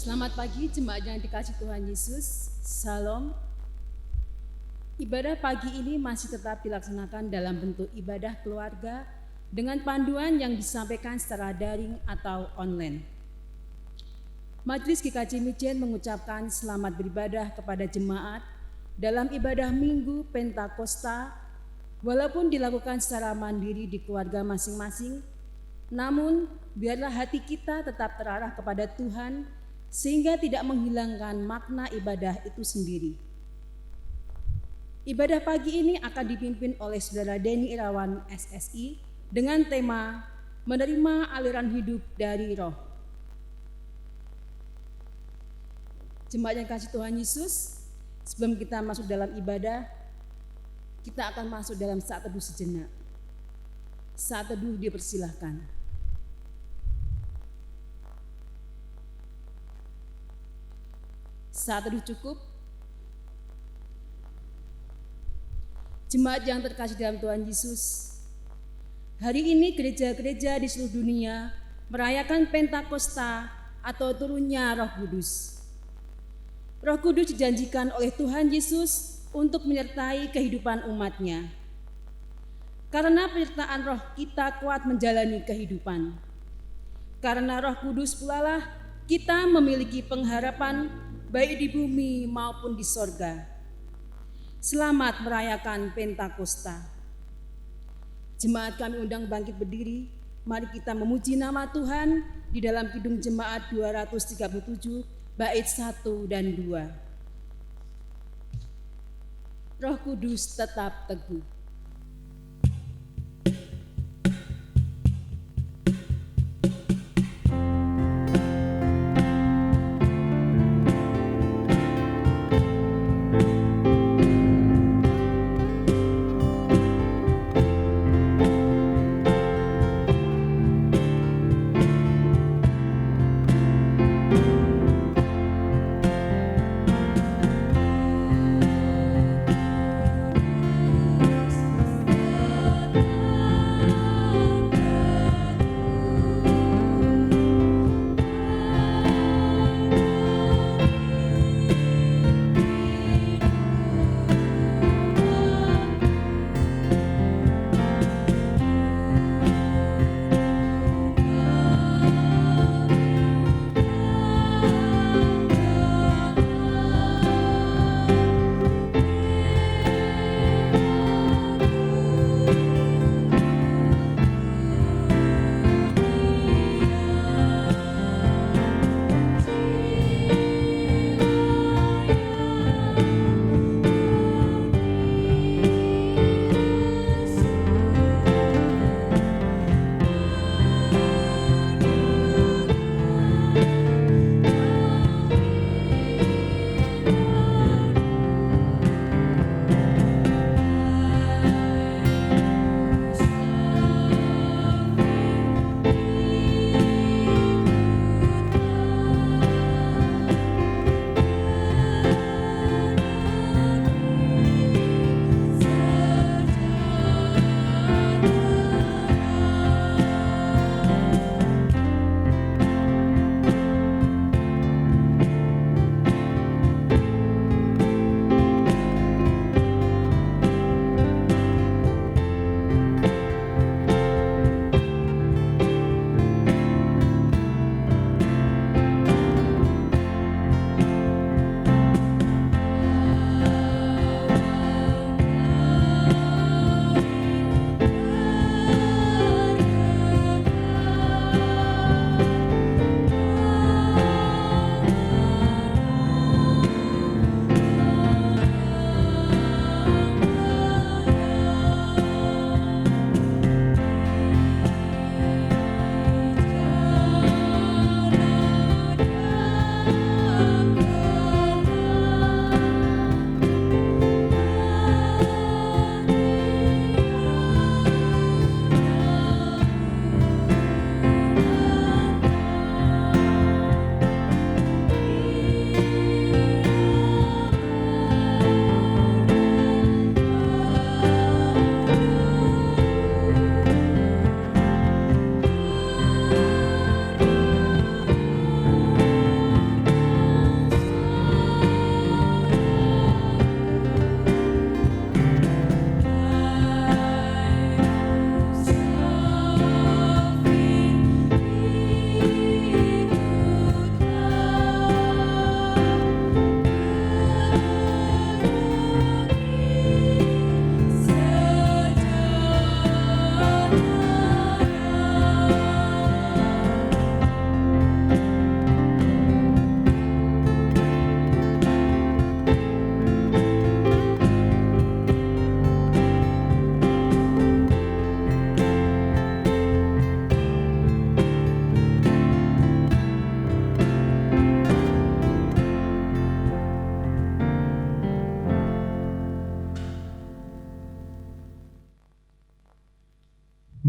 Selamat pagi jemaat yang dikasih Tuhan Yesus. Salam. Ibadah pagi ini masih tetap dilaksanakan dalam bentuk ibadah keluarga dengan panduan yang disampaikan secara daring atau online. Majelis GKJ Mijen mengucapkan selamat beribadah kepada jemaat dalam ibadah Minggu Pentakosta, walaupun dilakukan secara mandiri di keluarga masing-masing, namun biarlah hati kita tetap terarah kepada Tuhan sehingga tidak menghilangkan makna ibadah itu sendiri. Ibadah pagi ini akan dipimpin oleh Saudara Denny Irawan SSI dengan tema menerima aliran hidup dari Roh. Jemaat yang kasih Tuhan Yesus, sebelum kita masuk dalam ibadah, kita akan masuk dalam saat teduh sejenak. Saat teduh dipersilahkan. Saat teduh cukup. Jemaat yang terkasih dalam Tuhan Yesus, hari ini gereja-gereja di seluruh dunia merayakan Pentakosta atau turunnya Roh Kudus. Roh Kudus dijanjikan oleh Tuhan Yesus untuk menyertai kehidupan umat-Nya. Karena penyertaan Roh kita kuat menjalani kehidupan. Karena Roh Kudus pula lah kita memiliki pengharapan baik di bumi maupun di sorga. Selamat merayakan Pentakosta. Jemaat kami undang bangkit berdiri. Mari kita memuji nama Tuhan di dalam Kidung Jemaat 237 bait 1 dan 2. Roh Kudus tetap teguh.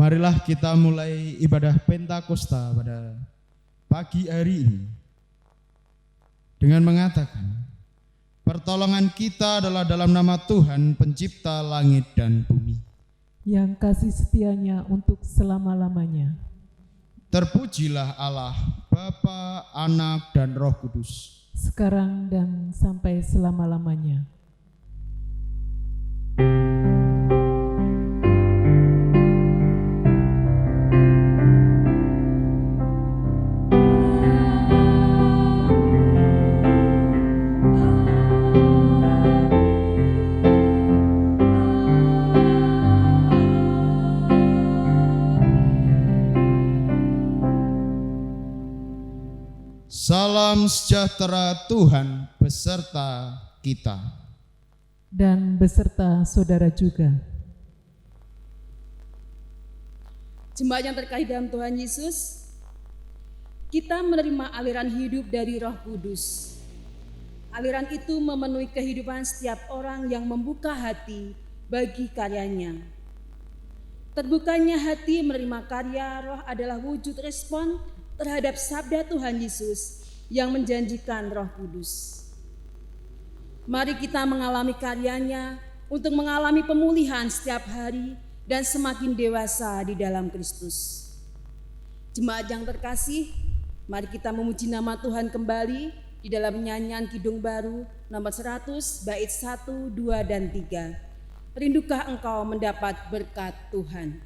Marilah kita mulai ibadah Pentakosta pada pagi hari ini dengan mengatakan, pertolongan kita adalah dalam nama Tuhan pencipta langit dan bumi, yang kasih setianya untuk selama-lamanya. Terpujilah Allah, Bapa, Anak, dan Roh Kudus, sekarang dan sampai selama-lamanya. Salam sejahtera Tuhan beserta kita. Dan beserta saudara juga. Jemaat yang terkasih dalam Tuhan Yesus, kita menerima aliran hidup dari Roh Kudus. Aliran itu memenuhi kehidupan setiap orang yang membuka hati bagi karyanya. Terbukanya hati menerima karya Roh adalah wujud respon terhadap sabda Tuhan Yesus yang menjanjikan Roh Kudus. Mari kita mengalami karyanya untuk mengalami pemulihan setiap hari dan semakin dewasa di dalam Kristus. Jemaat yang terkasih, mari kita memuji nama Tuhan kembali di dalam nyanyian Kidung Baru nomor 100 bait 1, 2, dan 3. Rindukah engkau mendapat berkat Tuhan?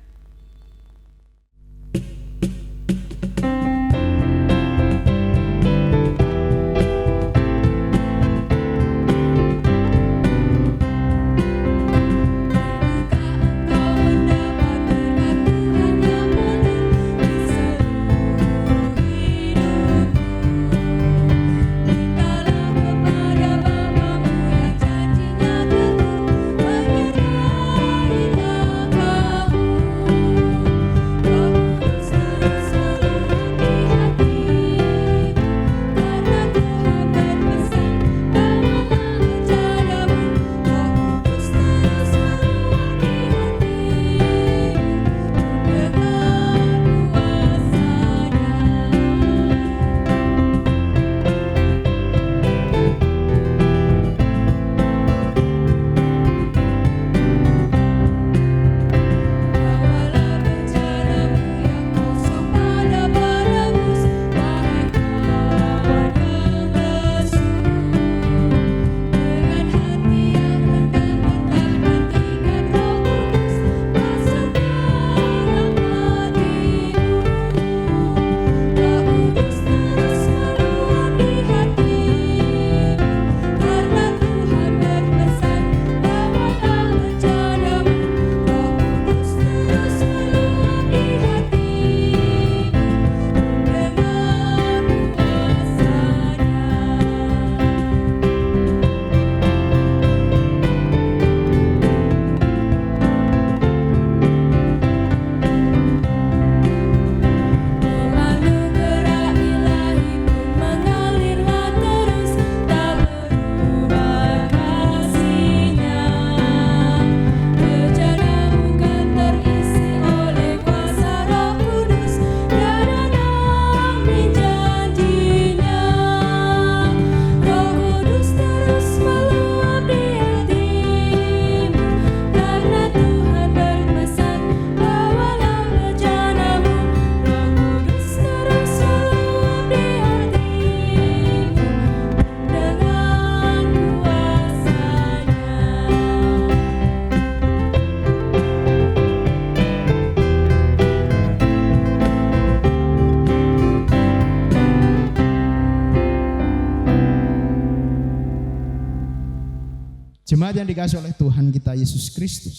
Jemaat yang dikasihi oleh Tuhan kita Yesus Kristus,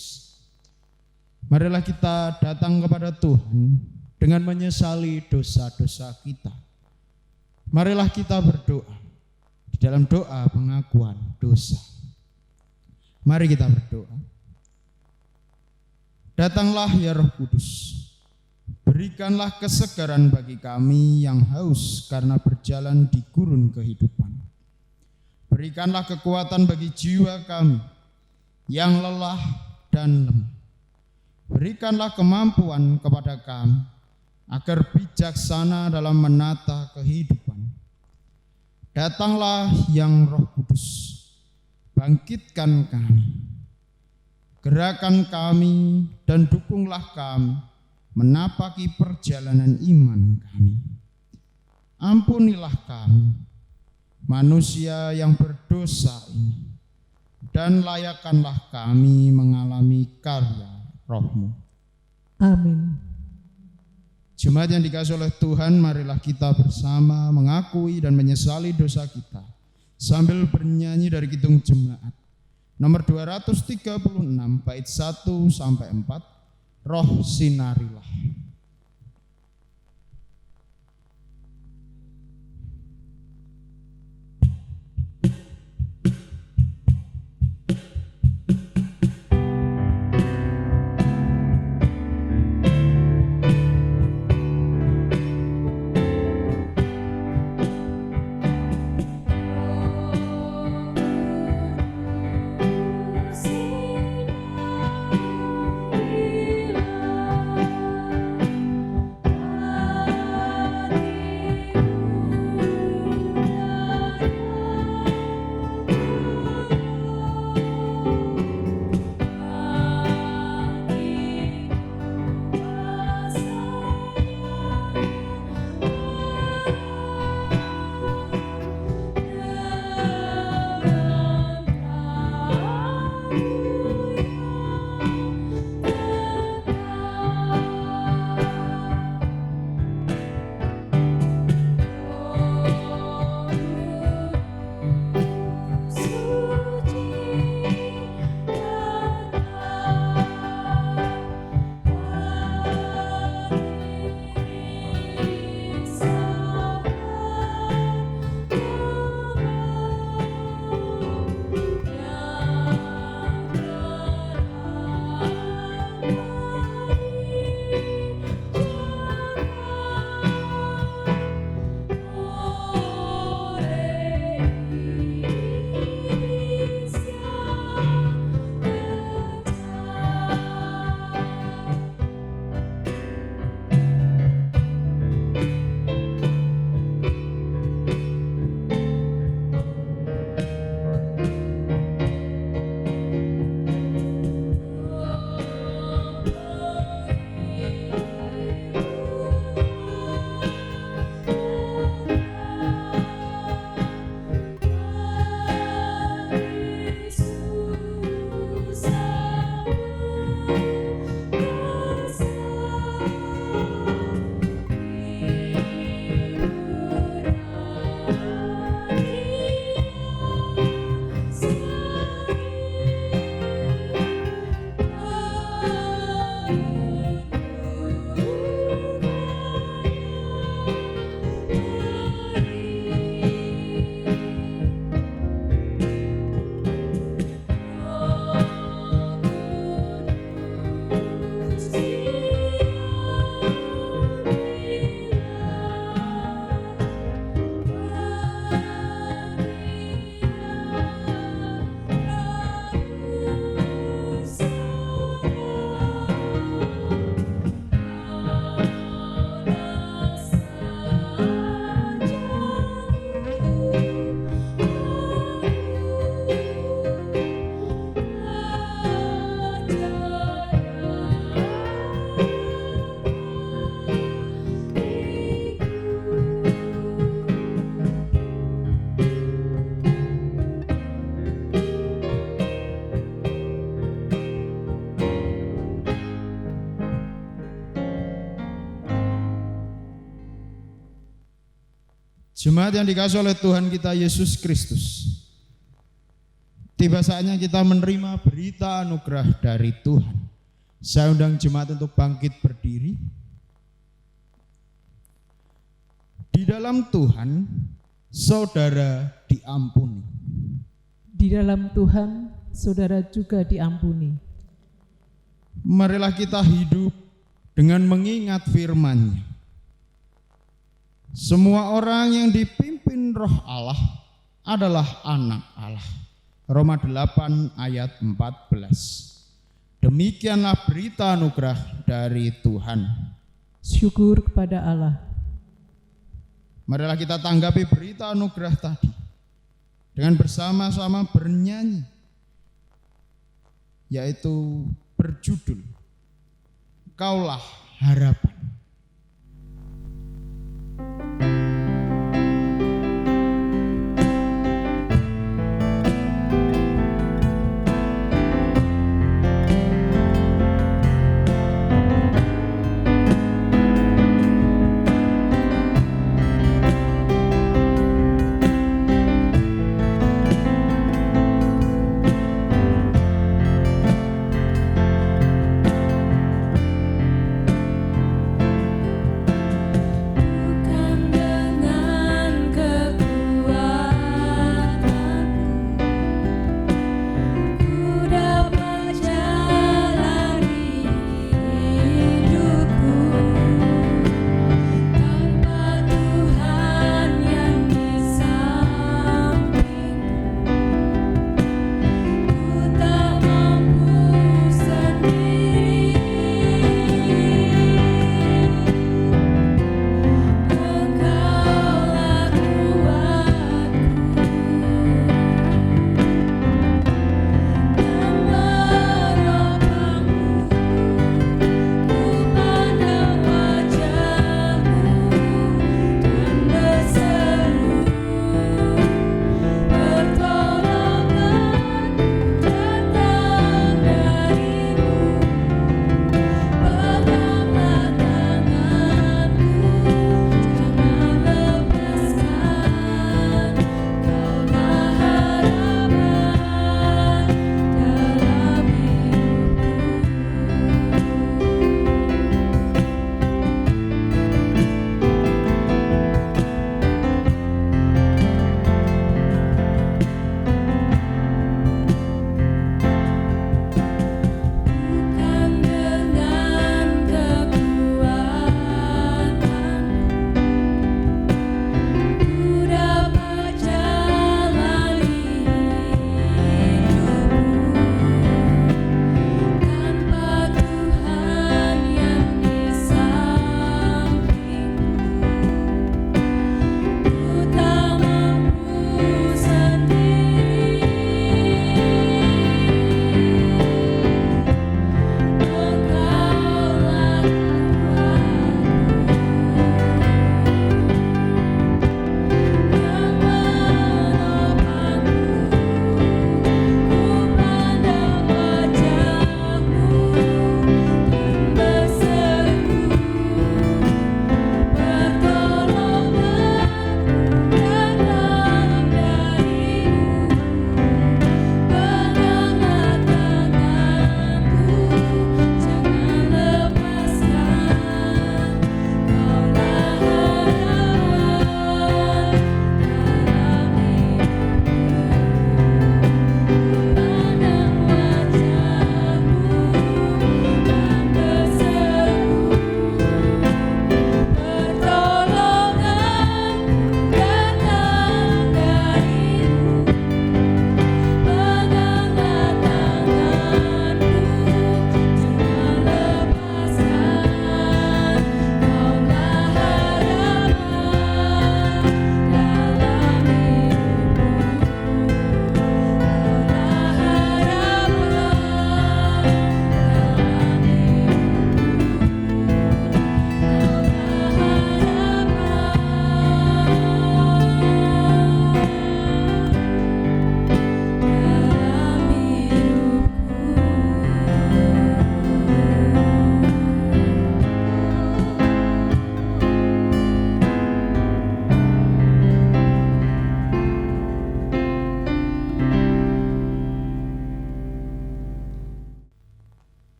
marilah kita datang kepada Tuhan dengan menyesali dosa-dosa kita. Marilah kita berdoa di dalam doa pengakuan dosa. Mari kita berdoa. Datanglah ya Roh Kudus, berikanlah kesegaran bagi kami yang haus karena berjalan di gurun kehidupan. Berikanlah kekuatan bagi jiwa kami yang lelah dan lemah. Berikanlah kemampuan kepada kami agar bijaksana dalam menata kehidupan. Datanglah yang Roh Kudus, bangkitkan kami, gerakan kami dan dukunglah kami menapaki perjalanan iman kami. Ampunilah kami, manusia yang berdosa ini, dan layakkanlah kami mengalami karya Roh-Mu. Amin. Jemaat yang dikasihi oleh Tuhan, marilah kita bersama mengakui dan menyesali dosa kita sambil bernyanyi dari Kidung Jemaat nomor 236 bait 1 sampai 4, Roh Sinarilah. Jemaat yang dikasihi oleh Tuhan kita Yesus Kristus, tiba saatnya kita menerima berita anugerah dari Tuhan. Saya undang jemaat untuk bangkit berdiri. Di dalam Tuhan, saudara diampuni. Di dalam Tuhan, saudara juga diampuni. Marilah kita hidup dengan mengingat firman-Nya. Semua orang yang dipimpin Roh Allah adalah anak Allah. Roma 8 ayat 14. Demikianlah berita anugerah dari Tuhan. Syukur kepada Allah. Marilah kita tanggapi berita anugerah tadi dengan bersama-sama bernyanyi, yaitu berjudul Kaulah Harapan.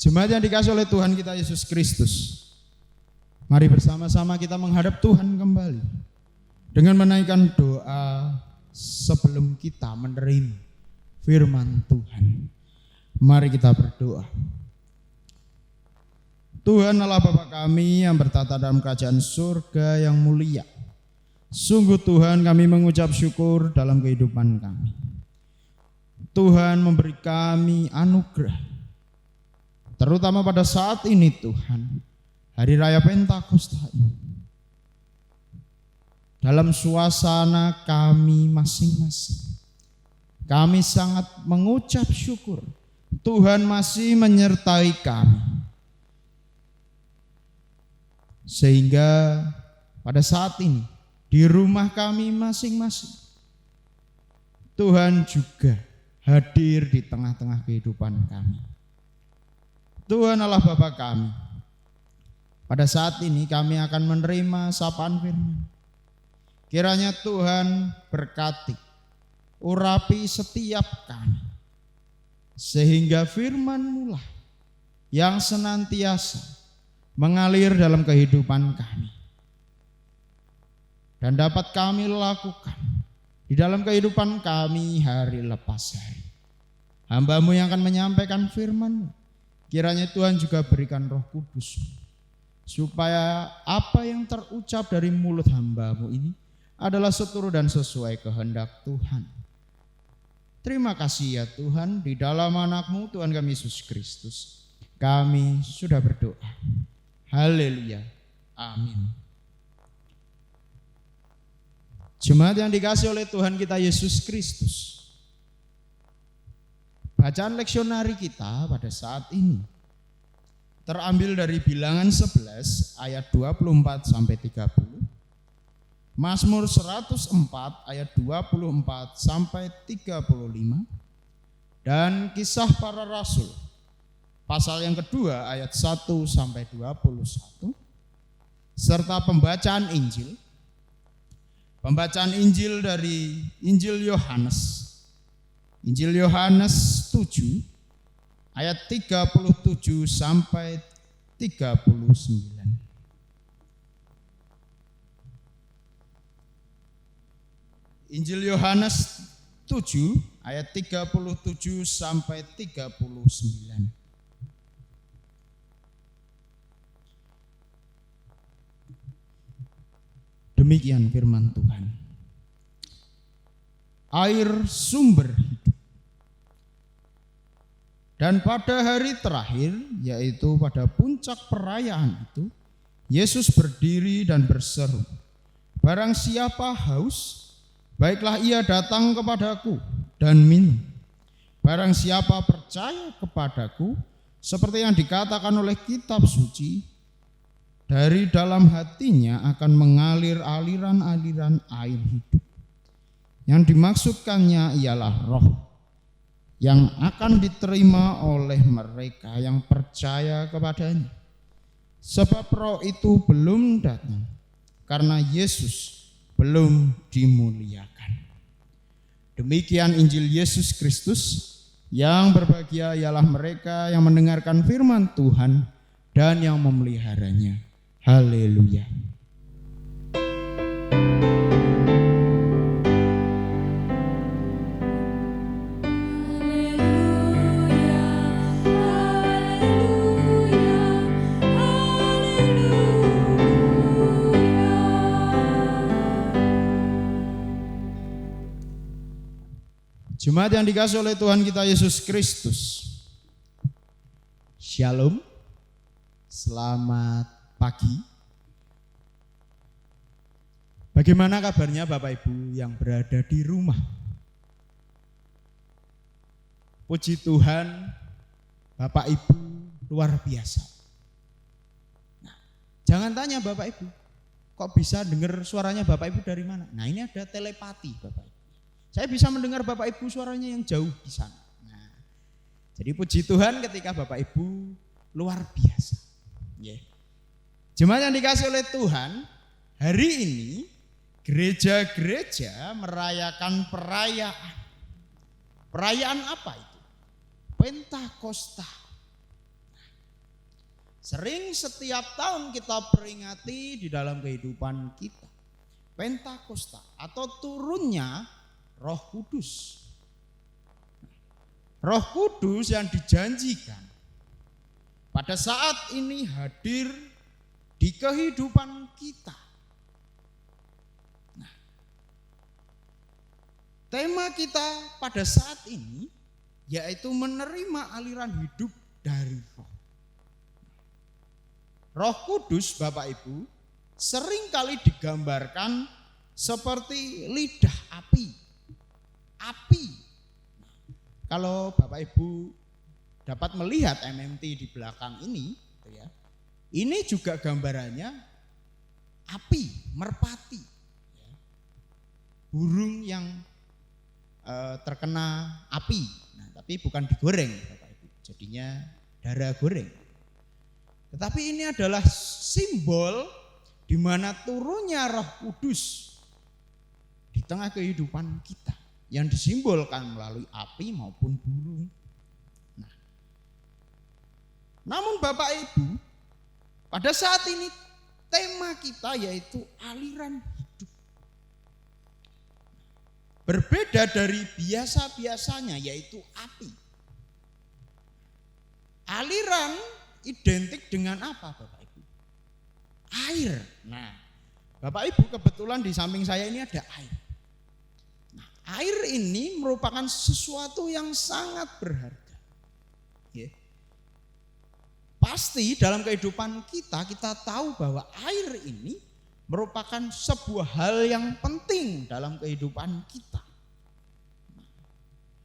Jemaat yang dikasihi oleh Tuhan kita Yesus Kristus, mari bersama-sama kita menghadap Tuhan kembali dengan menaikkan doa sebelum kita menerima firman Tuhan. Mari kita berdoa. Tuhan Allah Bapa kami yang bertata dalam kerajaan surga yang mulia, sungguh Tuhan kami mengucap syukur dalam kehidupan kami. Tuhan memberi kami anugerah, terutama pada saat ini Tuhan, hari raya Pentakosta ini, dalam suasana kami masing-masing, kami sangat mengucap syukur Tuhan masih menyertai kami, sehingga pada saat ini di rumah kami masing-masing Tuhan juga hadir di tengah-tengah kehidupan kami. Tuhan Allah Bapa kami, pada saat ini kami akan menerima sapaan firman. Kiranya Tuhan berkati, urapi setiap kami, sehingga firman-Mu lah yang senantiasa mengalir dalam kehidupan kami, dan dapat kami lakukan di dalam kehidupan kami hari lepas hari. Hamba-Mu yang akan menyampaikan firman-Mu, kiranya Tuhan juga berikan Roh Kudus, supaya apa yang terucap dari mulut hamba-Mu ini adalah seturut dan sesuai kehendak Tuhan. Terima kasih ya Tuhan, di dalam anak-Mu Tuhan kami Yesus Kristus kami sudah berdoa. Haleluya, amin. Jemaat yang dikasihi oleh Tuhan kita Yesus Kristus, bacaan leksionari kita pada saat ini terambil dari Bilangan 11 ayat 24 sampai 30, Mazmur 104 ayat 24 sampai 35, dan Kisah Para Rasul pasal yang kedua ayat 1 sampai 21, serta pembacaan Injil. Pembacaan Injil dari Injil Yohanes. Injil Yohanes 7 ayat 37 sampai 39. Injil Yohanes 7 ayat 37 sampai 39. Demikian firman Tuhan. Air sumber hidup. Dan pada hari terakhir, yaitu pada puncak perayaan itu, Yesus berdiri dan berseru, "Barang siapa haus, baiklah ia datang kepadaku dan minum. Barang siapa percaya kepadaku, seperti yang dikatakan oleh kitab suci, dari dalam hatinya akan mengalir aliran-aliran air hidup." Yang dimaksudkannya ialah roh yang akan diterima oleh mereka yang percaya kepadanya. Sebab roh itu belum datang karena Yesus belum dimuliakan. Demikian Injil Yesus Kristus. Yang berbahagia ialah mereka yang mendengarkan firman Tuhan dan yang memeliharanya. Haleluya. Jemaat yang dikasihi oleh Tuhan kita Yesus Kristus, Shalom, selamat pagi. Bagaimana kabarnya Bapak Ibu yang berada di rumah? Puji Tuhan, Bapak Ibu luar biasa. Nah, jangan tanya Bapak Ibu, kok bisa dengar suaranya Bapak Ibu dari mana? Nah, ini ada telepati Bapak Ibu. Saya bisa mendengar Bapak Ibu suaranya yang jauh di sana. Nah, jadi puji Tuhan ketika Bapak Ibu luar biasa. Yeah. Jemaat yang dikasihi oleh Tuhan, hari ini gereja-gereja merayakan perayaan. Perayaan apa itu? Pentakosta. Sering setiap tahun kita peringati di dalam kehidupan kita. Pentakosta atau turunnya Roh Kudus. Roh Kudus yang dijanjikan pada saat ini hadir di kehidupan kita. Nah, tema kita pada saat ini yaitu menerima aliran hidup dari Roh. Roh Kudus Bapak Ibu seringkali digambarkan seperti lidah api. Api. Kalau Bapak Ibu dapat melihat MMT di belakang ini, ya, ini juga gambarannya api, merpati, ya. Burung yang terkena api. Nah, tapi bukan digoreng, Bapak Ibu. Jadinya darah goreng. Tetapi ini adalah simbol di mana turunnya Roh Kudus di tengah kehidupan kita yang disimbolkan melalui api maupun burung. Nah, namun Bapak Ibu, pada saat ini tema kita yaitu aliran hidup. Berbeda dari biasa-biasanya yaitu api. Aliran identik dengan apa Bapak Ibu? Air. Nah, Bapak Ibu kebetulan di samping saya ini ada air. Nah, air ini merupakan sesuatu yang sangat berharga. Ya. Pasti dalam kehidupan kita tahu bahwa air ini merupakan sebuah hal yang penting dalam kehidupan kita.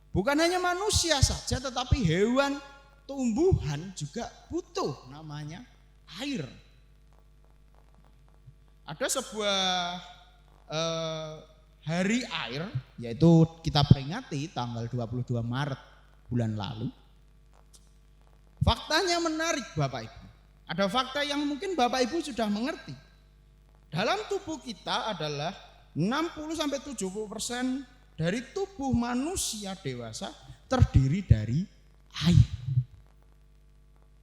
Bukan hanya manusia saja tetapi hewan, tumbuhan juga butuh namanya air. Ada sebuah hari air, yaitu kita peringati tanggal 22 Maret bulan lalu. Faktanya menarik Bapak Ibu. Ada fakta yang mungkin Bapak Ibu sudah mengerti. Dalam tubuh kita adalah 60-70% dari tubuh manusia dewasa terdiri dari air.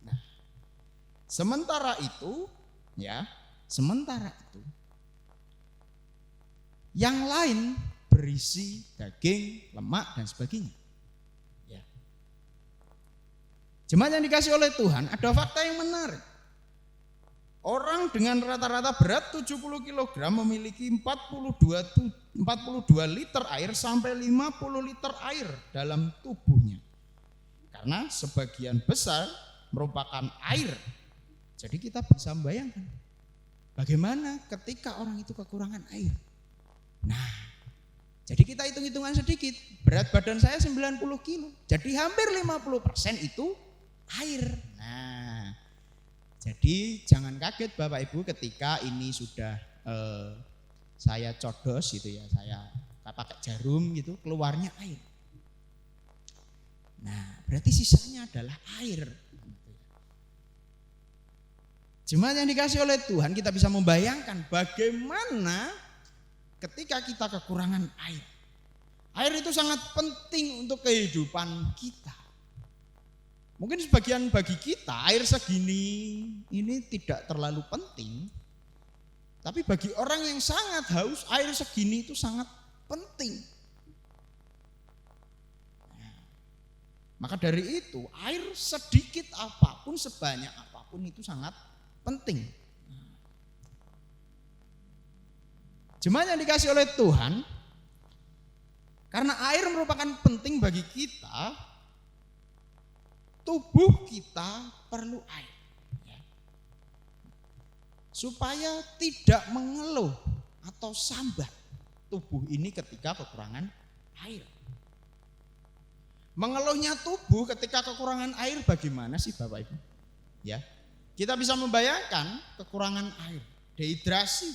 Nah, sementara itu yang lain berisi daging, lemak dan sebagainya. Ya. Jemaat yang dikasih oleh Tuhan, ada fakta yang menarik. Orang dengan rata-rata berat 70 kg memiliki 42 liter air sampai 50 liter air dalam tubuhnya. Karena sebagian besar merupakan air. Jadi kita bisa membayangkan bagaimana ketika orang itu kekurangan air. Nah, jadi kita hitung-hitungan sedikit. Berat badan saya 90 kilo. Jadi hampir 50% itu air. Nah, jadi jangan kaget Bapak Ibu ketika ini sudah saya codos gitu ya, saya pakai jarum gitu, keluarnya air. Nah, berarti sisanya adalah air. Jemaat yang dikasih oleh Tuhan, kita bisa membayangkan bagaimana ketika kita kekurangan air. Air itu sangat penting untuk kehidupan kita. Mungkin sebagian bagi kita air segini ini tidak terlalu penting. Tapi bagi orang yang sangat haus, air segini itu sangat penting. Nah, maka dari itu air sedikit apapun, sebanyak apapun itu sangat penting. Jemaat yang dikasih oleh Tuhan, karena air merupakan penting bagi kita, tubuh kita perlu air. Supaya tidak mengeluh atau sambat tubuh ini ketika kekurangan air. Mengeluhnya tubuh ketika kekurangan air bagaimana sih Bapak Ibu? Ya, kita bisa membayangkan kekurangan air, dehidrasi,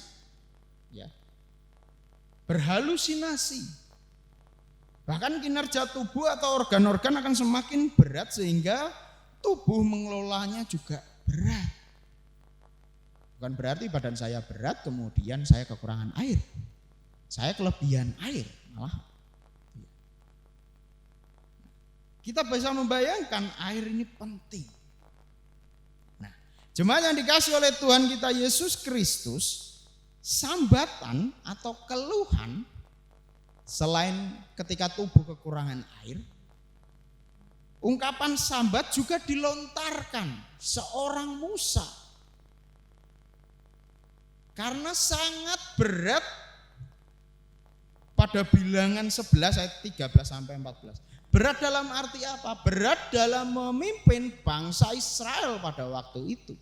ya, berhalusinasi. Bahkan kinerja tubuh atau organ-organ akan semakin berat sehingga tubuh mengelolanya juga berat. Bukan berarti badan saya berat kemudian saya kekurangan air. Saya kelebihan air malah. Kita bisa membayangkan air ini penting. Nah, jemaat yang dikasih oleh Tuhan kita Yesus Kristus, sambatan atau keluhan selain ketika tubuh kekurangan air, ungkapan sambat juga dilontarkan seorang Musa. Karena sangat berat pada bilangan 11 ayat 13 sampai 14. Berat dalam arti apa? Berat dalam memimpin bangsa Israel pada waktu itu.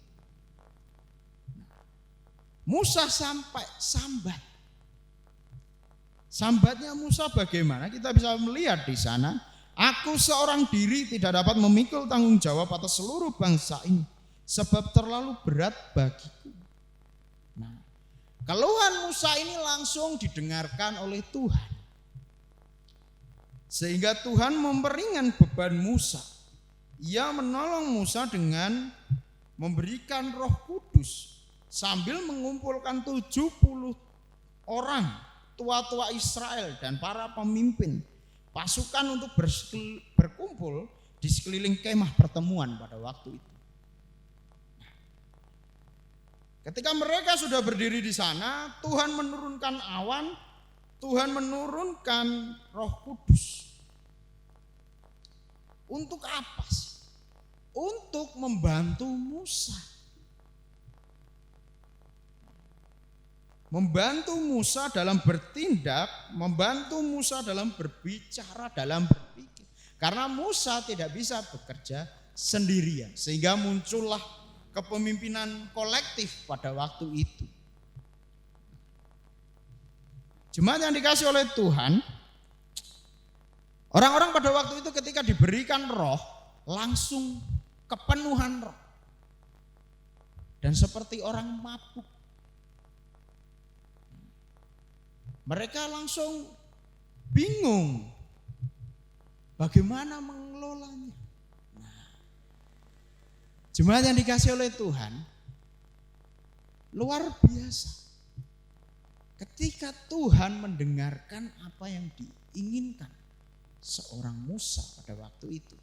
Musa sampai sambat. Sambatnya Musa bagaimana? Kita bisa melihat di sana. Aku seorang diri tidak dapat memikul tanggung jawab atas seluruh bangsa ini, sebab terlalu berat bagiku. Nah, keluhan Musa ini langsung didengarkan oleh Tuhan. Sehingga Tuhan memperingan beban Musa. Ia menolong Musa dengan memberikan Roh Kudus sambil mengumpulkan 70 orang tua-tua Israel dan para pemimpin pasukan untuk berkumpul di sekeliling kemah pertemuan pada waktu itu. Ketika mereka sudah berdiri di sana, Tuhan menurunkan awan, Tuhan menurunkan Roh Kudus. Untuk apa sih? Untuk membantu Musa. Membantu Musa dalam bertindak, membantu Musa dalam berbicara, dalam berpikir. Karena Musa tidak bisa bekerja sendirian, sehingga muncullah kepemimpinan kolektif pada waktu itu. Jemaat yang dikasih oleh Tuhan, orang-orang pada waktu itu ketika diberikan roh, langsung kepenuhan roh. Dan seperti orang mabuk. Mereka langsung bingung bagaimana mengelolanya. Nah, jemaat yang dikasih oleh Tuhan, luar biasa. Ketika Tuhan mendengarkan apa yang diinginkan seorang Musa pada waktu itu,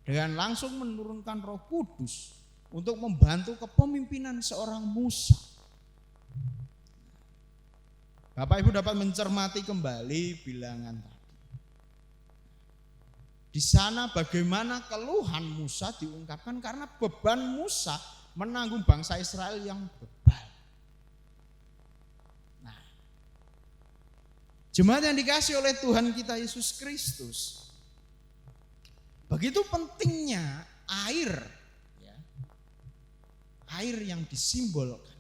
dengan langsung menurunkan Roh Kudus untuk membantu kepemimpinan seorang Musa. Bapak Ibu dapat mencermati kembali bilangan tadi. Di sana bagaimana keluhan Musa diungkapkan karena beban Musa menanggung bangsa Israel yang bebal. Nah, jemaat yang dikasih oleh Tuhan kita Yesus Kristus, begitu pentingnya air, ya, air yang disimbolkan.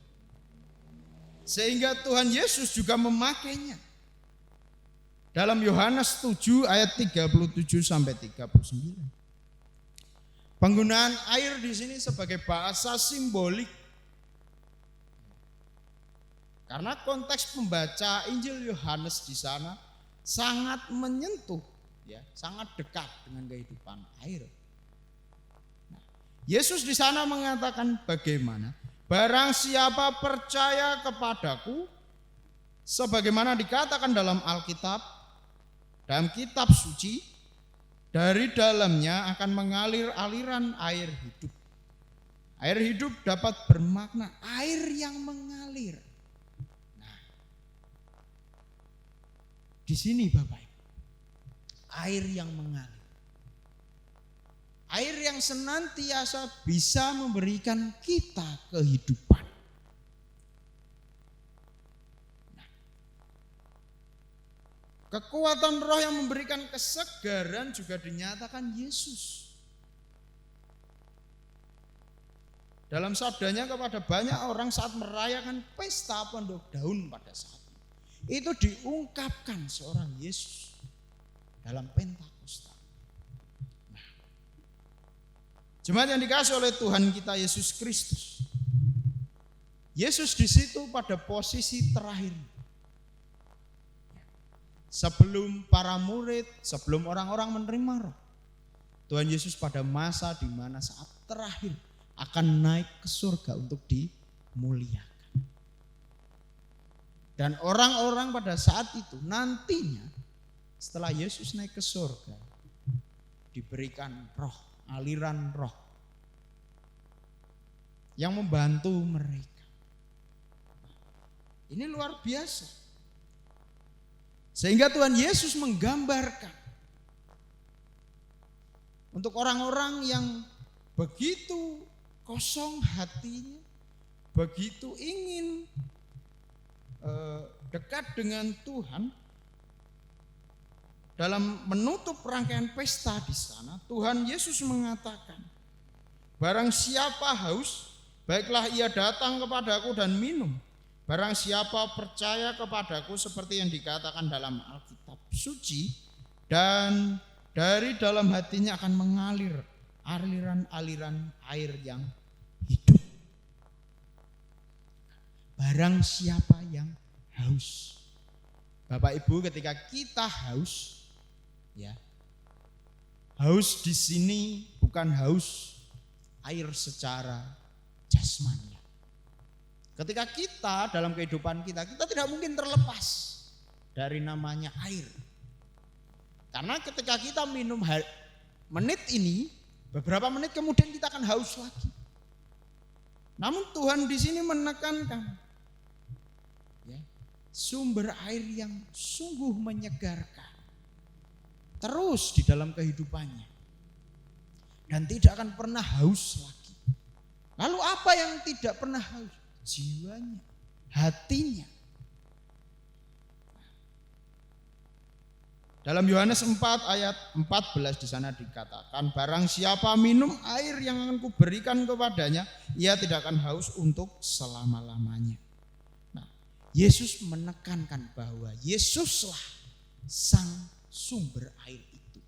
Sehingga Tuhan Yesus juga memakainya. Dalam Yohanes 7 ayat 37 sampai 39. Penggunaan air di sini sebagai bahasa simbolik. Karena konteks pembaca Injil Yohanes di sana sangat menyentuh, ya, sangat dekat dengan kehidupan air. Nah, Yesus di sana mengatakan bagaimana? Barang siapa percaya kepadaku, sebagaimana dikatakan dalam Alkitab, dalam kitab suci, dari dalamnya akan mengalir aliran air hidup. Air hidup dapat bermakna air yang mengalir. Nah, di sini Bapak Ibu, air yang mengalir. Air yang senantiasa bisa memberikan kita kehidupan. Nah, kekuatan roh yang memberikan kesegaran juga dinyatakan Yesus. Dalam sabdanya kepada banyak orang saat merayakan pesta pondok daun pada saat itu diungkapkan seorang Yesus dalam Pentakosta. Jemaat yang dikasih oleh Tuhan kita Yesus Kristus, Yesus di situ pada posisi terakhir. Sebelum para murid, sebelum orang-orang menerima roh, Tuhan Yesus pada masa di mana saat terakhir akan naik ke surga untuk dimuliakan. Dan orang-orang pada saat itu nantinya setelah Yesus naik ke surga diberikan roh, aliran roh yang membantu mereka. Ini luar biasa. Sehingga Tuhan Yesus menggambarkan untuk orang-orang yang begitu kosong hatinya, begitu ingin dekat dengan Tuhan, dalam menutup rangkaian pesta di sana, Tuhan Yesus mengatakan, barang siapa haus, baiklah ia datang kepadaku dan minum. Barang siapa percaya kepadaku seperti yang dikatakan dalam Alkitab suci, dan dari dalam hatinya akan mengalir aliran-aliran air yang hidup. Barang siapa yang haus. Bapak Ibu, ketika kita haus, ya, haus di sini bukan haus air secara jasmani. Ketika kita dalam kehidupan kita tidak mungkin terlepas dari namanya air. Karena ketika kita minum menit ini, beberapa menit kemudian kita akan haus lagi. Namun Tuhan di sini menekankan, ya, sumber air yang sungguh menyegarkan terus di dalam kehidupannya dan tidak akan pernah haus lagi. Lalu apa yang tidak pernah haus? Jiwanya, hatinya. Dalam Yohanes 4 ayat 14 di sana dikatakan, barang siapa minum air yang akan kuberikan kepadanya, ia tidak akan haus untuk selama-lamanya. Nah, Yesus menekankan bahwa Yesuslah sang sumber air itu.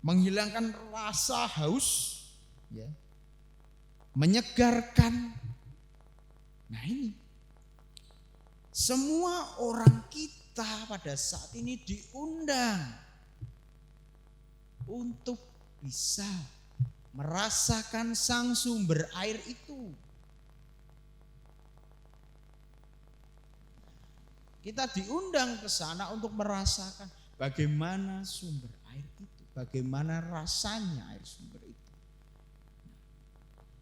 Menghilangkan rasa haus, ya, menyegarkan. Nah ini, semua orang kita pada saat ini diundang untuk bisa merasakan sang sumber air itu. Kita diundang ke sana untuk merasakan bagaimana sumber air itu, bagaimana rasanya air sumber itu.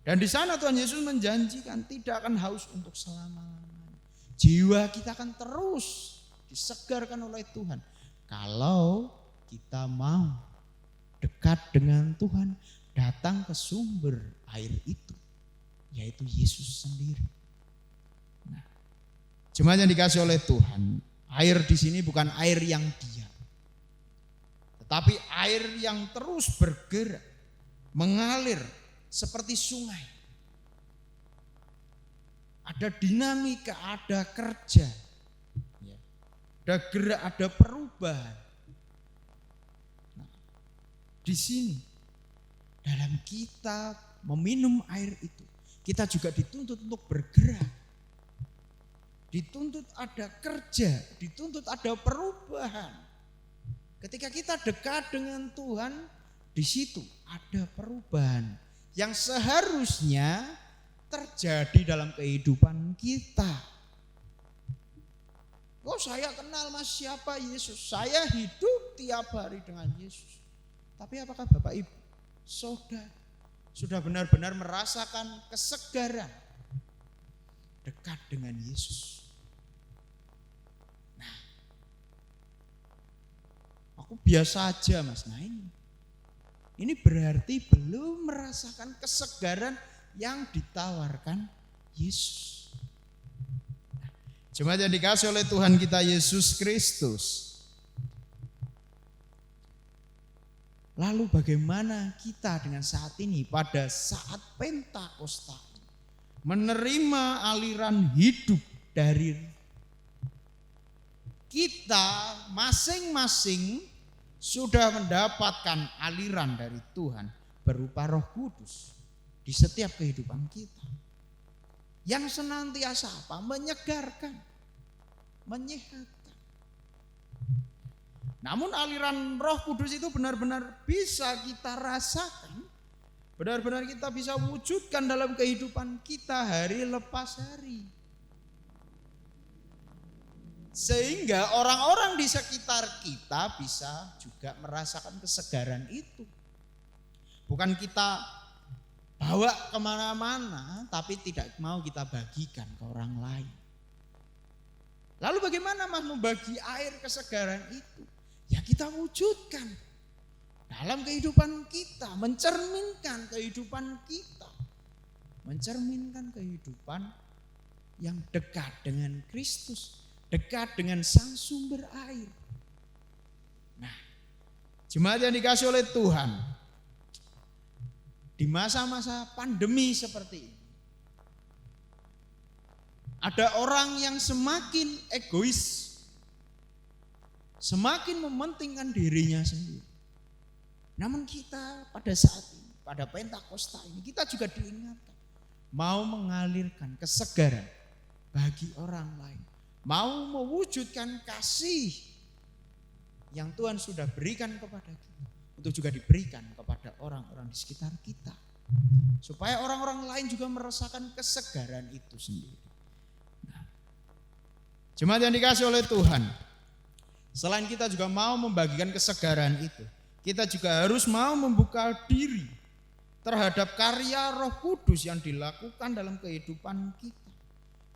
Dan di sana Tuhan Yesus menjanjikan tidak akan haus untuk selama-lamanya. Jiwa kita akan terus disegarkan oleh Tuhan kalau kita mau dekat dengan Tuhan, datang ke sumber air itu, yaitu Yesus sendiri. Nah, jemaat yang dikasih oleh Tuhan, air di sini bukan air yang diam, tetapi air yang terus bergerak, mengalir seperti sungai. Ada dinamika, ada kerja, ada gerak, ada perubahan. Nah, di sini dalam kita meminum air itu, kita juga dituntut untuk bergerak. Dituntut ada kerja, dituntut ada perubahan. Ketika kita dekat dengan Tuhan, di situ ada perubahan yang seharusnya terjadi dalam kehidupan kita. Oh, saya kenal Mas siapa Yesus, saya hidup tiap hari dengan Yesus. Tapi apakah Bapak Ibu, saudara, sudah benar-benar merasakan kesegaran dekat dengan Yesus? Nah, aku biasa aja Mas. Nah ini berarti belum merasakan kesegaran yang ditawarkan Yesus. Jemaat yang dikasih oleh Tuhan kita Yesus Kristus. Lalu bagaimana kita dengan saat ini pada saat Pentakosta menerima aliran hidup dari kita masing-masing sudah mendapatkan aliran dari Tuhan berupa Roh Kudus di setiap kehidupan kita. Yang senantiasa apa? Menyegarkan, menyehatkan. Namun aliran Roh Kudus itu benar-benar bisa kita rasakan, benar-benar kita bisa wujudkan dalam kehidupan kita hari lepas hari. Sehingga orang-orang di sekitar kita bisa juga merasakan kesegaran itu. Bukan kita bawa kemana-mana, tapi tidak mau kita bagikan ke orang lain. Lalu bagaimana Mas membagi air kesegaran itu? Ya kita wujudkan dalam kehidupan kita, mencerminkan kehidupan kita, mencerminkan kehidupan yang dekat dengan Kristus, dekat dengan sang sumber air. Nah, jemaat yang dikasih oleh Tuhan, di masa-masa pandemi seperti ini, ada orang yang semakin egois, semakin mementingkan dirinya sendiri. Namun kita pada saat ini, pada Pentakosta ini, kita juga diingatkan mau mengalirkan kesegaran bagi orang lain, mau mewujudkan kasih yang Tuhan sudah berikan kepada kita untuk juga diberikan kepada orang-orang di sekitar kita, supaya orang-orang lain juga merasakan kesegaran itu sendiri. Nah, jemaat yang dikasih oleh Tuhan, selain kita juga mau membagikan kesegaran itu, kita juga harus mau membuka diri terhadap karya Roh Kudus yang dilakukan dalam kehidupan kita.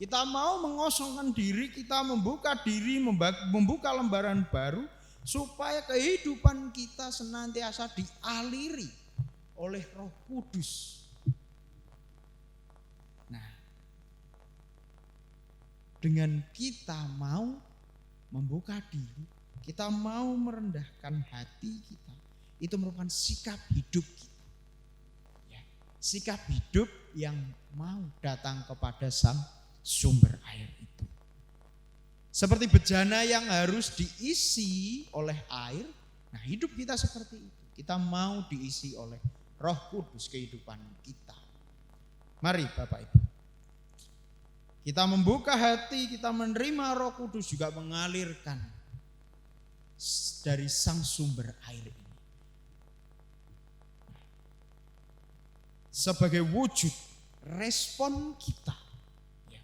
Kita mau mengosongkan diri, kita membuka diri, membuka lembaran baru, supaya kehidupan kita senantiasa dialiri oleh Roh Kudus. Nah, dengan kita mau membuka diri, kita mau merendahkan hati kita, itu merupakan sikap hidup kita. Ya, sikap hidup yang mau datang kepada sang sumber air itu. Seperti bejana yang harus diisi oleh air, nah hidup kita seperti itu. Kita mau diisi oleh Roh Kudus kehidupan kita. Mari Bapak Ibu, kita membuka hati, kita menerima Roh Kudus juga mengalirkan dari sang sumber air ini. Sebagai wujud respon kita, ya,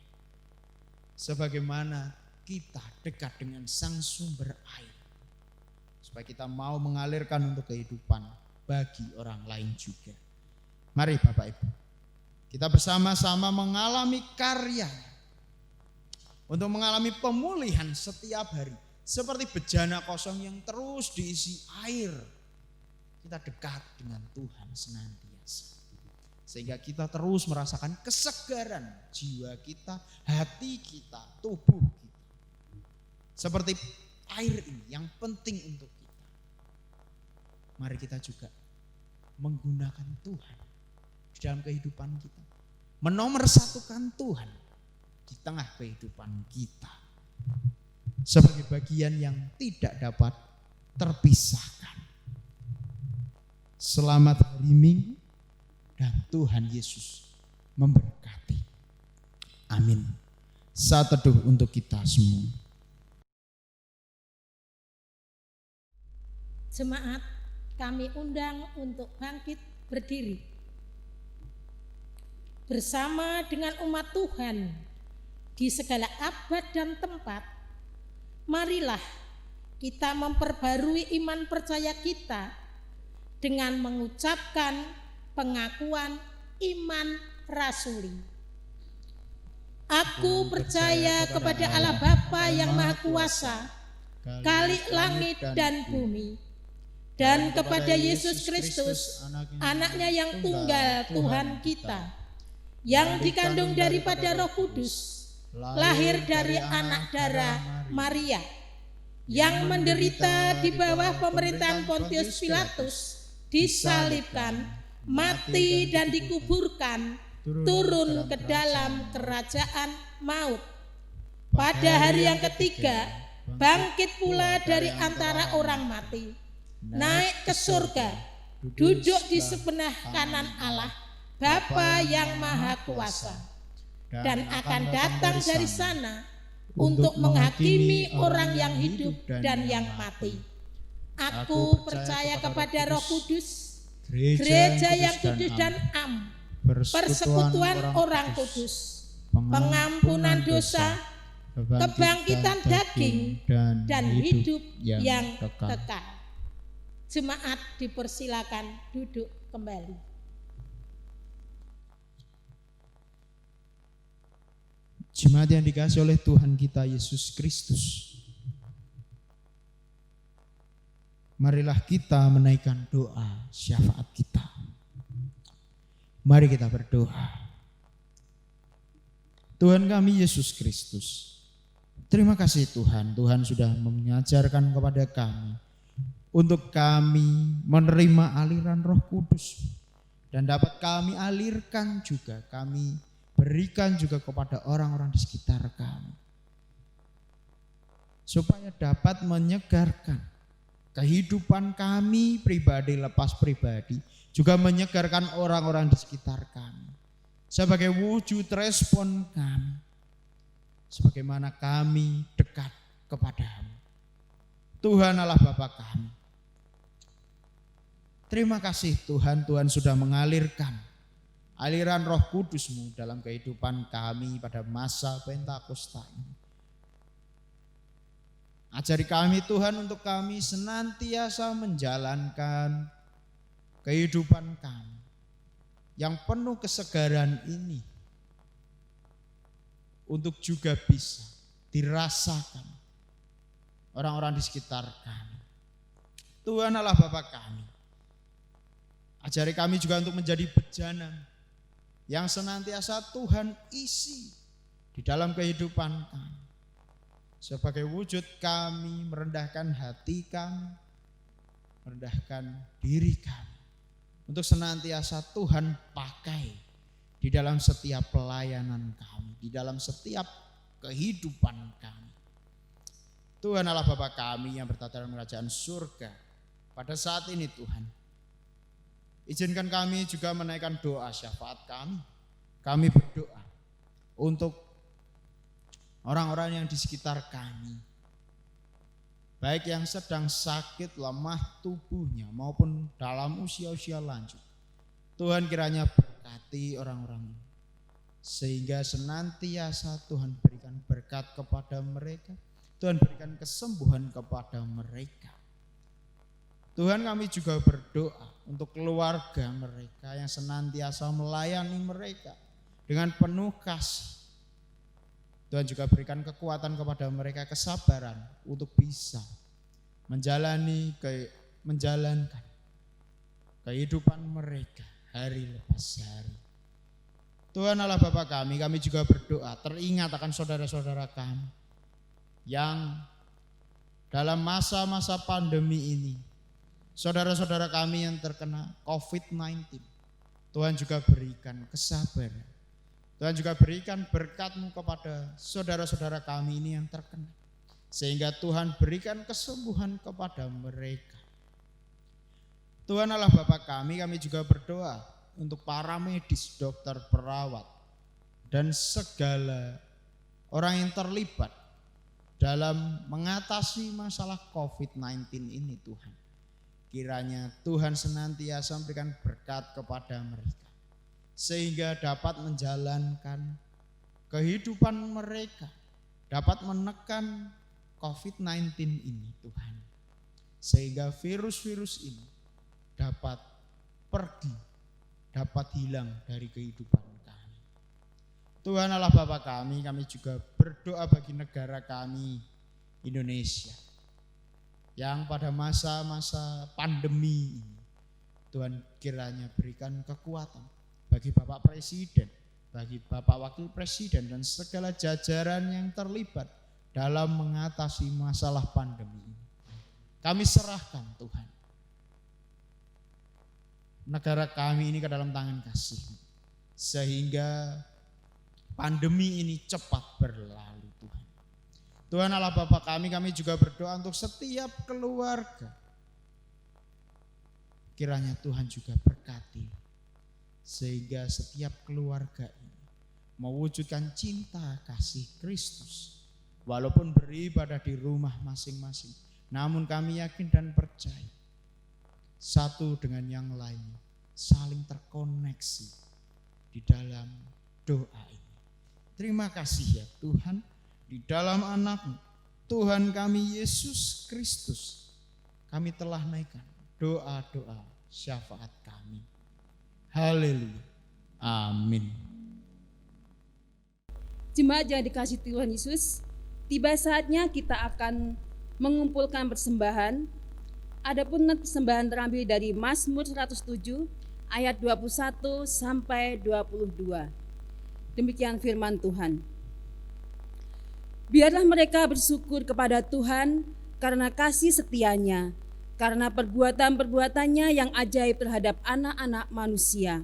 sebagaimana kita dekat dengan sang sumber air, supaya kita mau mengalirkan untuk kehidupan bagi orang lain juga. Mari Bapak Ibu, kita bersama-sama mengalami karya untuk mengalami pemulihan setiap hari, seperti bejana kosong yang terus diisi air. Kita dekat dengan Tuhan senantiasa, sehingga kita terus merasakan kesegaran jiwa kita, hati kita, tubuh kita. Seperti air ini yang penting untuk kita. Mari kita juga menggunakan Tuhan di dalam kehidupan kita, menomorsatukan Tuhan di tengah kehidupan kita sebagai bagian yang tidak dapat terpisahkan. Selamat hari Minggu dan Tuhan Yesus memberkati. Amin. Saat teduh untuk kita semua. Jemaat, kami undang untuk bangkit berdiri. Bersama dengan umat Tuhan di segala abad dan tempat, marilah kita memperbarui iman percaya kita dengan mengucapkan pengakuan iman rasuli. Aku percaya kepada Allah Bapa yang Maha Kuasa, Khalik langit dan bumi, dan kepada Yesus Kristus, anaknya yang tunggal Tuhan kita, yang dikandung daripada Roh Kudus, lahir dari anak darah Maria, yang menderita di bawah pemerintahan Pontius Pilatus, disalibkan, mati dan dikuburkan, turun ke dalam kerajaan maut. Pada hari yang ketiga, bangkit pula dari antara orang mati, naik ke surga, duduk di sebelah kanan Allah Bapa yang Maha Kuasa, dan akan datang dari sana untuk menghakimi orang yang hidup dan yang mati. Aku percaya kepada Roh Kudus, gereja yang kudus dan am, persekutuan orang kudus, pengampunan dosa, kebangkitan daging, dan hidup yang kekal. Jemaat dipersilakan duduk kembali. Jemaat yang dikasihi oleh Tuhan kita Yesus Kristus, marilah kita menaikkan doa syafaat kita. Mari kita berdoa. Tuhan kami Yesus Kristus, Terima kasih Tuhan, Tuhan sudah mengajarkan kepada kami untuk kami menerima aliran Roh Kudus dan dapat kami alirkan juga, kami berikan juga kepada orang-orang di sekitar kami, supaya dapat menyegarkan kehidupan kami pribadi lepas pribadi, juga menyegarkan orang-orang di sekitar kami sebagai wujud respon kami, sebagaimana kami dekat kepadamu. Tuhan Allah Bapa kami, terima kasih Tuhan, Tuhan sudah mengalirkan aliran Roh Kudus-Mu dalam kehidupan kami pada masa Pentakosta ini. Ajari kami Tuhan untuk kami senantiasa menjalankan kehidupan kami yang penuh kesegaran ini untuk juga bisa dirasakan orang-orang di sekitar kami. Tuhan Allah Bapa kami, ajari kami juga untuk menjadi bejana yang senantiasa Tuhan isi di dalam kehidupan kami, sebagai wujud kami merendahkan hati kami, merendahkan diri kami, untuk senantiasa Tuhan pakai di dalam setiap pelayanan kami, di dalam setiap kehidupan kami. Tuhan Allah Bapa kami yang bertata dalam kerajaan surga, pada saat ini Tuhan, izinkan kami juga menaikkan doa syafaat kami. Kami berdoa untuk orang-orang yang di sekitar kami, baik yang sedang sakit, lemah tubuhnya maupun dalam usia-usia lanjut. Tuhan kiranya berkati orang-orang ini, sehingga senantiasa Tuhan berikan berkat kepada mereka, Tuhan berikan kesembuhan kepada mereka. Tuhan, kami juga berdoa untuk keluarga mereka yang senantiasa melayani mereka dengan penuh kasih. Tuhan juga berikan kekuatan kepada mereka, kesabaran untuk bisa menjalankan kehidupan mereka hari lepas hari. Tuhan Allah Bapa kami juga berdoa teringat akan saudara-saudara kami yang dalam masa-masa pandemi ini, saudara-saudara kami yang terkena COVID-19, Tuhan juga berikan kesabaran. Tuhan juga berikan berkat-Mu kepada saudara-saudara kami ini yang terkena, sehingga Tuhan berikan kesembuhan kepada mereka. Tuhan Allah Bapa kami juga berdoa untuk para medis, dokter, perawat, dan segala orang yang terlibat dalam mengatasi masalah COVID-19 ini Tuhan. Kiranya Tuhan senantiasa memberikan berkat kepada mereka, sehingga dapat menjalankan kehidupan mereka, dapat menekan COVID-19 ini Tuhan, sehingga virus-virus ini dapat pergi, dapat hilang dari kehidupan kami. Tuhan Allah Bapa kami juga berdoa bagi negara kami Indonesia yang pada masa-masa pandemi ini, Tuhan kiranya berikan kekuatan bagi Bapak Presiden, bagi Bapak Wakil Presiden dan segala jajaran yang terlibat dalam mengatasi masalah pandemi ini. Kami serahkan Tuhan negara kami ini ke dalam tangan kasih-Mu, sehingga pandemi ini cepat berlalu Tuhan. Tuhan Allah Bapa kami juga berdoa untuk setiap keluarga. Kiranya Tuhan juga berkati, sehingga setiap keluarga ini mewujudkan cinta kasih Kristus. Walaupun beribadah di rumah masing-masing, namun kami yakin dan percaya satu dengan yang lain saling terkoneksi di dalam doa ini. Terima kasih ya Tuhan, di dalam anak-Mu Tuhan kami Yesus Kristus, kami telah naikkan doa-doa syafaat kami. Haleluya. Amin. Jemaat yang dikasihi Tuhan Yesus, tiba saatnya kita akan mengumpulkan persembahan. Adapun persembahan terambil dari Mazmur 107 ayat 21 sampai 22. Demikian firman Tuhan. Biarlah mereka bersyukur kepada Tuhan karena kasih setianya, karena perbuatan-perbuatannya yang ajaib terhadap anak-anak manusia.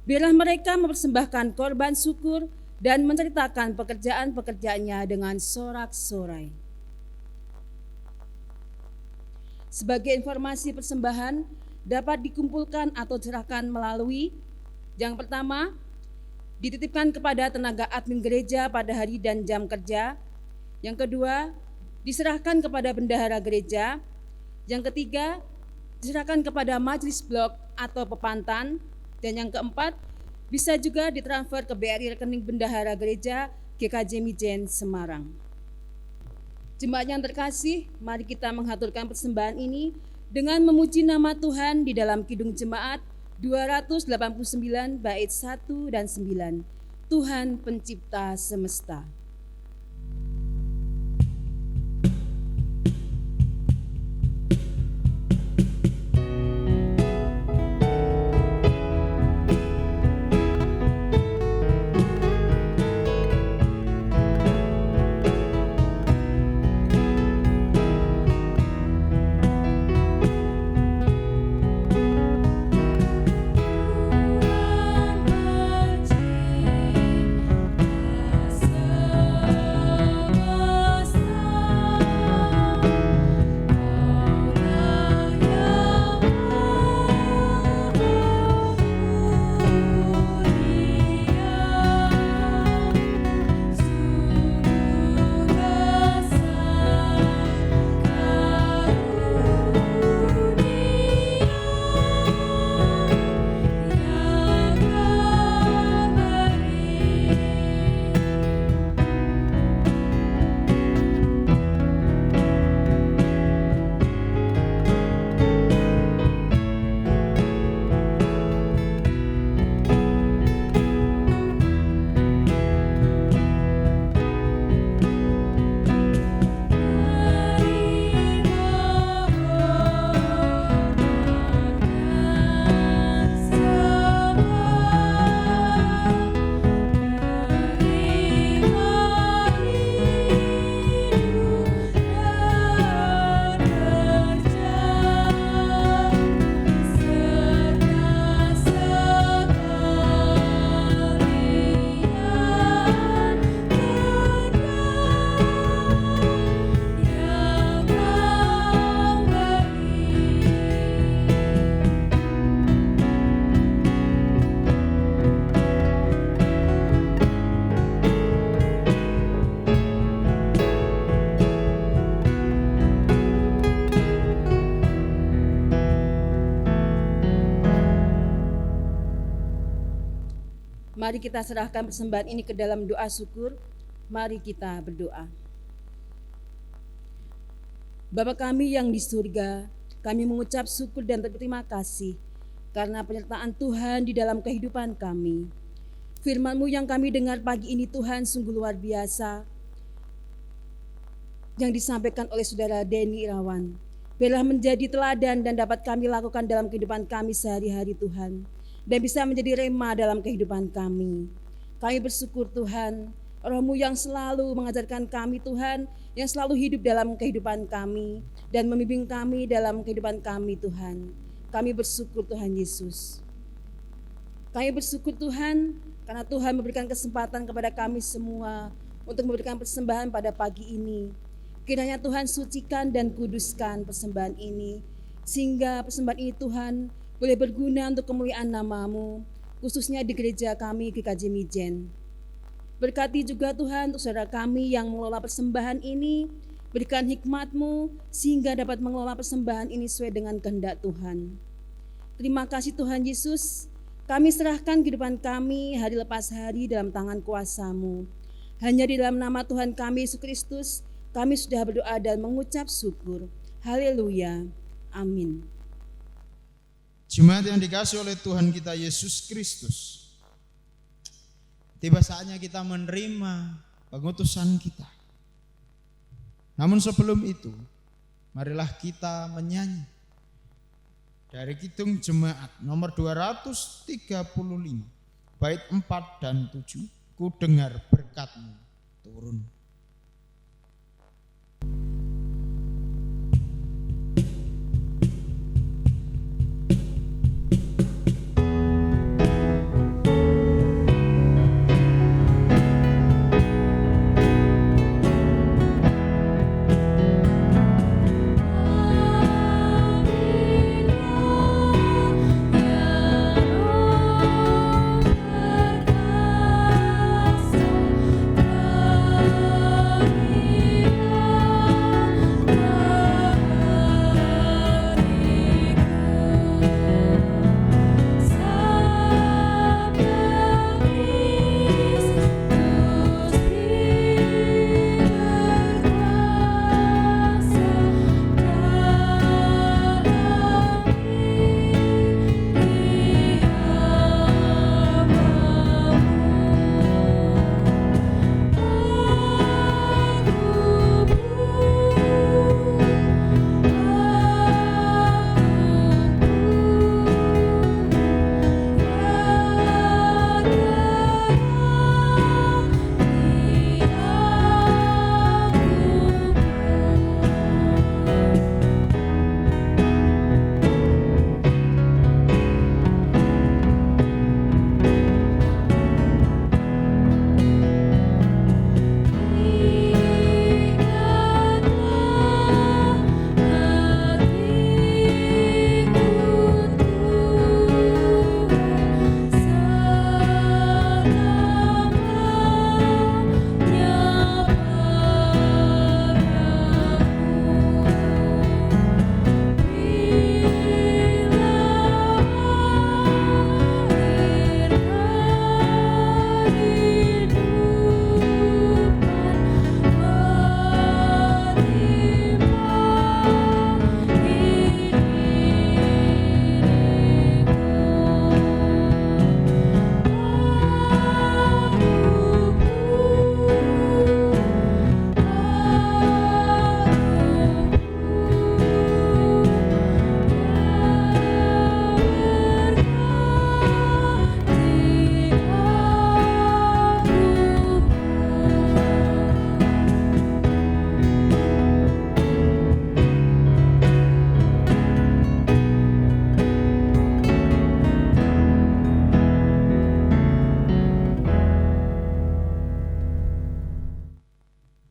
Biarlah mereka mempersembahkan korban syukur dan menceritakan pekerjaan-pekerjaannya dengan sorak-sorai. Sebagai informasi persembahan dapat dikumpulkan atau diserahkan melalui yang pertama, dititipkan kepada tenaga admin gereja pada hari dan jam kerja. Yang kedua, diserahkan kepada bendahara gereja. Yang ketiga, diserahkan kepada majelis blok atau pepantan. Dan yang keempat, bisa juga ditransfer ke BRI rekening bendahara gereja GKJ Mijen Semarang. Jemaat yang terkasih, mari kita mengaturkan persembahan ini dengan memuji nama Tuhan di dalam Kidung Jemaat 289 bait 1 dan 9. Tuhan pencipta semesta. Mari kita serahkan persembahan ini ke dalam doa syukur. Mari kita berdoa. Bapa kami yang di surga, kami mengucap syukur dan berterima kasih karena penyertaan Tuhan di dalam kehidupan kami. Firman-Mu yang kami dengar pagi ini Tuhan sungguh luar biasa, yang disampaikan oleh Saudara Denny Irawan. Biarlah menjadi teladan dan dapat kami lakukan dalam kehidupan kami sehari-hari Tuhan, dan bisa menjadi rema dalam kehidupan kami. Kami bersyukur Tuhan, Roh-Mu yang selalu mengajarkan kami Tuhan, yang selalu hidup dalam kehidupan kami, dan membimbing kami dalam kehidupan kami Tuhan. Kami bersyukur Tuhan Yesus. Kami bersyukur Tuhan, karena Tuhan memberikan kesempatan kepada kami semua untuk memberikan persembahan pada pagi ini. Kiranya Tuhan sucikan dan kuduskan persembahan ini, sehingga persembahan ini Tuhan boleh berguna untuk kemuliaan nama-Mu, khususnya di gereja kami GKJ Mijen. Berkati juga Tuhan untuk saudara kami yang mengelola persembahan ini, berikan hikmat-Mu sehingga dapat mengelola persembahan ini sesuai dengan kehendak Tuhan. Terima kasih Tuhan Yesus, kami serahkan kehidupan kami hari lepas hari dalam tangan kuasa-Mu. Hanya di dalam nama Tuhan kami Yesus Kristus, kami sudah berdoa dan mengucap syukur. Haleluya. Amin. Jemaat yang dikasihi oleh Tuhan kita Yesus Kristus, tiba saatnya kita menerima pengutusan kita. Namun sebelum itu, marilah kita menyanyi dari Kidung Jemaat nomor 235, bait 4 dan 7, ku dengar berkat-Mu turun.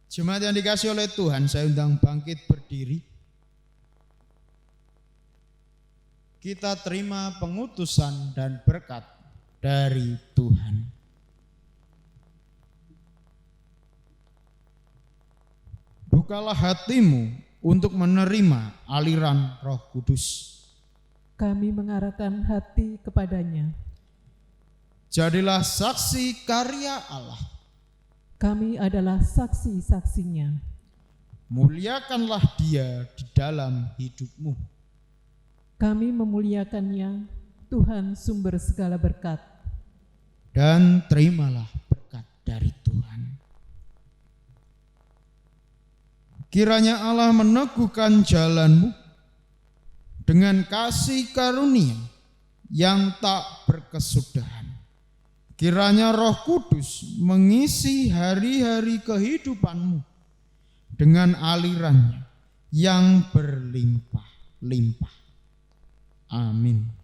Jemaat yang dikasih oleh Tuhan, saya undang bangkit berdiri. Kita terima pengutusan dan berkat dari Tuhan. Bukalah hatimu untuk menerima aliran Roh Kudus. Kami mengarahkan hati kepadanya. Jadilah saksi karya Allah. Kami adalah saksi-saksinya. Muliakanlah Dia di dalam hidupmu. Kami memuliakannya, Tuhan sumber segala berkat. Dan terimalah berkat dari Tuhan. Kiranya Allah meneguhkan jalanmu dengan kasih karunia yang tak berkesudahan. Kiranya Roh Kudus mengisi hari-hari kehidupanmu dengan alirannya yang berlimpah-limpah. Amin.